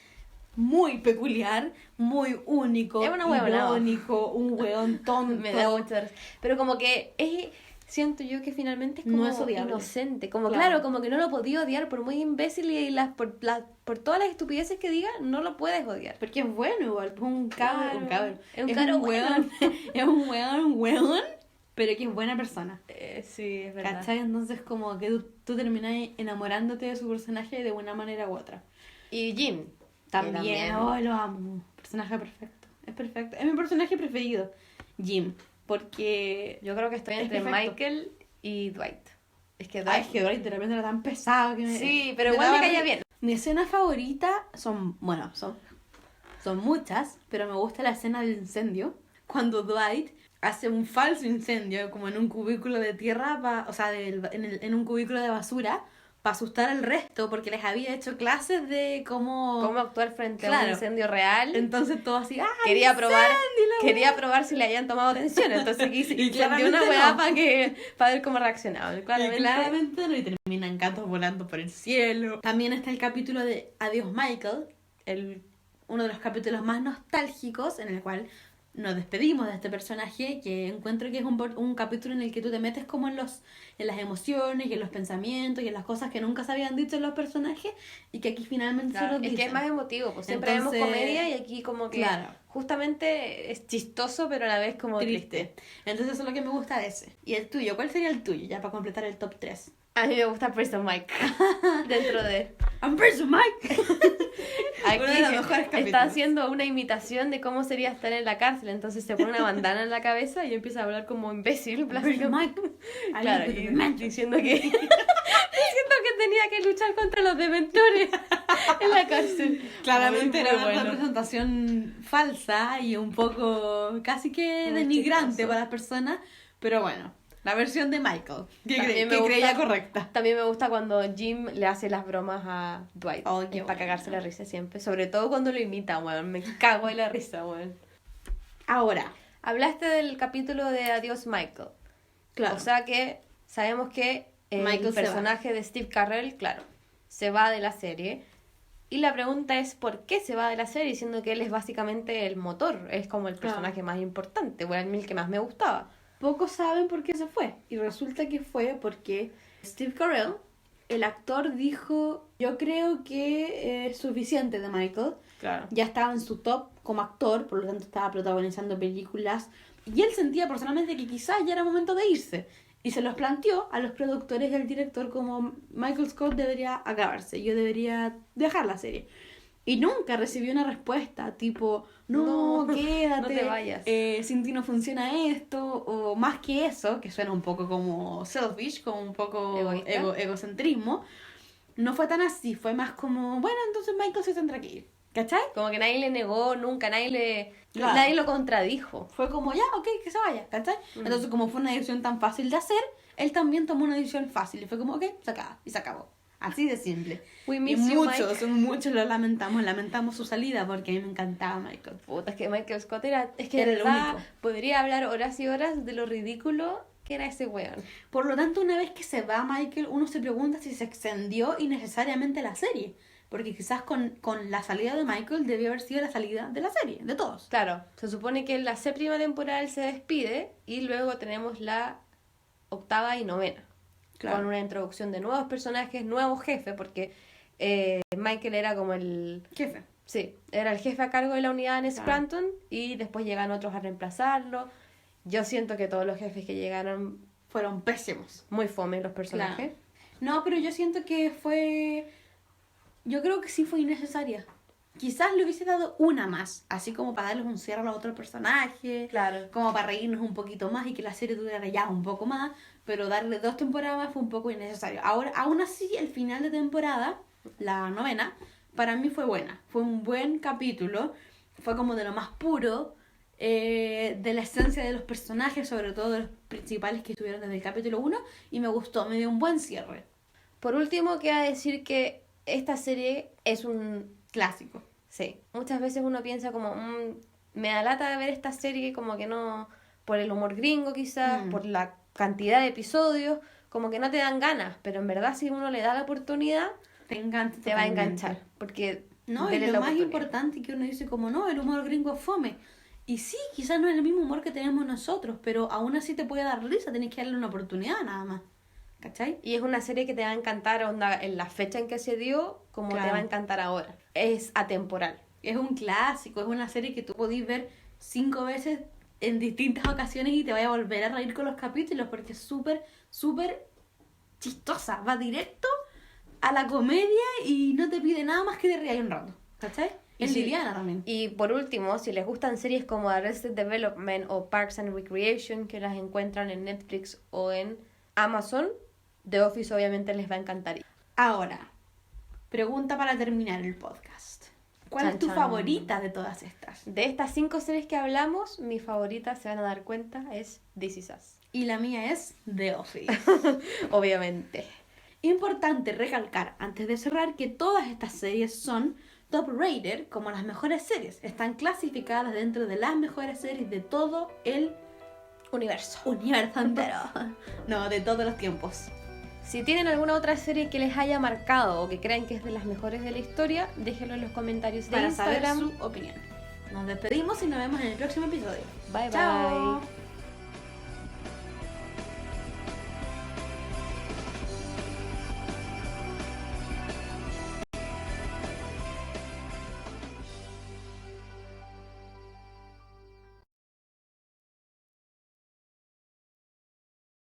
muy peculiar, muy único, Es una huevonao. irónico, un hueón tonto. Me da mucha risa. Pero como que siento yo que finalmente es como No es odiable. inocente. Como Claro. claro, como que no lo podía odiar por muy imbécil y por todas las estupideces que diga, no lo puedes odiar. Porque es bueno igual, es un cabrón. Claro. Es Es un caro hueón, es un hueón, pero que es buena persona. Sí, es verdad. ¿Cachai? Entonces como que tú terminas enamorándote de su personaje de una manera u otra. Y Jim. También, oh, lo amo. Personaje perfecto. Es perfecto. Es mi personaje preferido, Jim. Porque... Yo creo que estoy Es entre perfecto. Michael y Dwight. Es que Ay, Dwight... es que Dwight de repente era tan pesado que me... Sí, pero me igual me daba caía ri- bien. Mi escena favorita son muchas, pero me gusta la escena del incendio. Cuando Dwight hace un falso incendio, como en un cubículo de tierra, en un cubículo de basura, para asustar al resto, porque les había hecho clases de cómo... Cómo actuar frente a Claro. un incendio real. Entonces todo así, ¡ah! Quería probar, la probar si le habían tomado atención. Entonces Y incendió claramente una weá no. para ver cómo reaccionaba. Y Claramente, claramente no, y terminan gatos volando por el cielo. También está el capítulo de Adiós Michael, uno de los capítulos más nostálgicos en el cual nos despedimos de este personaje, que encuentro que es un capítulo en el que tú te metes como en las emociones y en los pensamientos y en las cosas que nunca se habían dicho en los personajes y que aquí finalmente claro, se los es dicen. que es más emotivo. Pues siempre Entonces, vemos comedia y aquí como que claro. justamente es chistoso, pero a la vez como triste. Entonces eso es lo que me gusta de ese. ¿Y el tuyo? ¿Cuál sería el tuyo? Ya para completar el top 3. A mí me gusta Prison Mike. Dentro de... I'm Prison Mike. Aquí Uno de los mejores está capítulos. haciendo una imitación de cómo sería estar en la cárcel. Entonces se pone una bandana en la cabeza y empieza a hablar como imbécil. Prison Mike. Claro, y diciendo que tenía que luchar contra los dementores en la cárcel. Claramente Muy era una bueno. representación falsa y un poco casi que Muy denigrante chistoso. para las personas, pero bueno, la versión de Michael, También me que gusta- creía correcta. También me gusta cuando Jim le hace las bromas a Dwight. Oh, qué es para bueno. cagarse la risa siempre. Sobre todo cuando lo imita, weón. Me cago en la risa, weón. Ahora, Hablaste del capítulo de Adiós Michael. claro, O sea que sabemos que el Michael se va. personaje de Steve Carell, claro, se va de la serie. Y la pregunta es ¿por qué se va de la serie? Siendo que él es básicamente el motor, es como el personaje más importante, o el que más me gustaba. pocos saben por qué se fue. Y resulta que fue porque Steve Carell, el actor, dijo, yo creo que es suficiente de Michael. Claro. Ya estaba en su top como actor, por lo tanto estaba protagonizando películas. Y él sentía personalmente que quizás ya era momento de irse. Y se los planteó a los productores y al director como Michael Scott debería acabarse, yo debería dejar la serie. Y nunca recibió una respuesta tipo, no, quédate, no te vayas. Sin ti no funciona esto, o más que eso, que suena un poco como selfish, como un poco Egoísta. egocentrismo. No fue tan así, fue más como, bueno, entonces Michael se tendrá que ir, ¿cachai? Como que nadie le negó nunca, Claro. nadie lo contradijo. Fue como, ya, ok, que se vaya, ¿cachai? Entonces, como fue una decisión tan fácil de hacer, él también tomó una decisión fácil. Y fue como, ok, se acaba. Y se acabó. Así de simple. We Y miss you, muchos lo lamentamos su salida porque a mí me encantaba Michael. Puta, es que Michael Scott es que Era de el verdad único. podría hablar horas y horas de lo ridículo que era ese weón. Por lo tanto, una vez que se va Michael, uno se pregunta si se extendió innecesariamente la serie. porque quizás con la salida de Michael debió haber sido la salida de la serie, de todos. Claro, se supone que en la 7ª temporada él se despide y luego tenemos la 8ª y 9ª. Claro. Con una introducción de nuevos personajes, nuevos jefes, porque Michael era como el... Jefe. Sí, era el jefe a cargo de la unidad en Claro. Scranton y después llegan otros a reemplazarlo. Yo siento que todos los jefes que llegaron, Fueron pésimos. muy fome los personajes. Claro. No, pero yo siento que fue... Yo creo que sí fue innecesaria. Quizás le hubiese dado una más, así como para darles un cierre a otro personaje, Claro. como para reírnos un poquito más y que la serie durara ya un poco más, pero darle 2 temporadas más fue un poco innecesario. Ahora, aún así, el final de temporada, la 9ª, para mí fue buena. Fue un buen capítulo, fue como de lo más puro, de la esencia de los personajes, sobre todo de los principales que estuvieron desde el capítulo 1, y me gustó, me dio un buen cierre. Por último, queda decir que esta serie es un... Clásico. Sí, muchas veces uno piensa como, me da lata de ver esta serie, como que no, por el humor gringo quizás, por la cantidad de episodios, como que no te dan ganas, pero en verdad si uno le da la oportunidad, Te encanta. te va a totalmente. enganchar, porque No, y dele lo la más oportunidad. importante que uno dice como, no, el humor gringo es fome. Y sí, quizás no es el mismo humor que tenemos nosotros, pero aún así te puede dar risa, tenés que darle una oportunidad nada más. ¿Cachai? Y es una serie que te va a encantar onda, en la fecha en que se dio, como Claro. te va a encantar ahora. Es atemporal. Es un clásico, es una serie que tú podís ver 5 veces en distintas ocasiones y te vaya a volver a reír con los capítulos porque es súper, súper chistosa. Va directo a la comedia y no te pide nada más que te rías un rato. ¿Cachai? Es si- liviana también. Y por último, si les gustan series como Arrested Development o Parks and Recreation, que las encuentran en Netflix o en Amazon, The Office obviamente les va a encantar. Ahora, pregunta para terminar el podcast. ¿Cuál Chan, es tu chan. favorita de todas estas? De estas 5 series que hablamos, mi favorita, se van a dar cuenta, es This Is Us. Y la mía es The Office. Obviamente. Importante recalcar antes de cerrar que todas estas series son top rated como las mejores series. Están clasificadas dentro de las mejores series de todo el Universo. universo entero. No, de todos los tiempos. Si tienen alguna otra serie que les haya marcado o que crean que es de las mejores de la historia, déjenlo en los comentarios de Para saber Instagram. su opinión. Nos despedimos y nos vemos en el próximo episodio. Bye Chao. bye.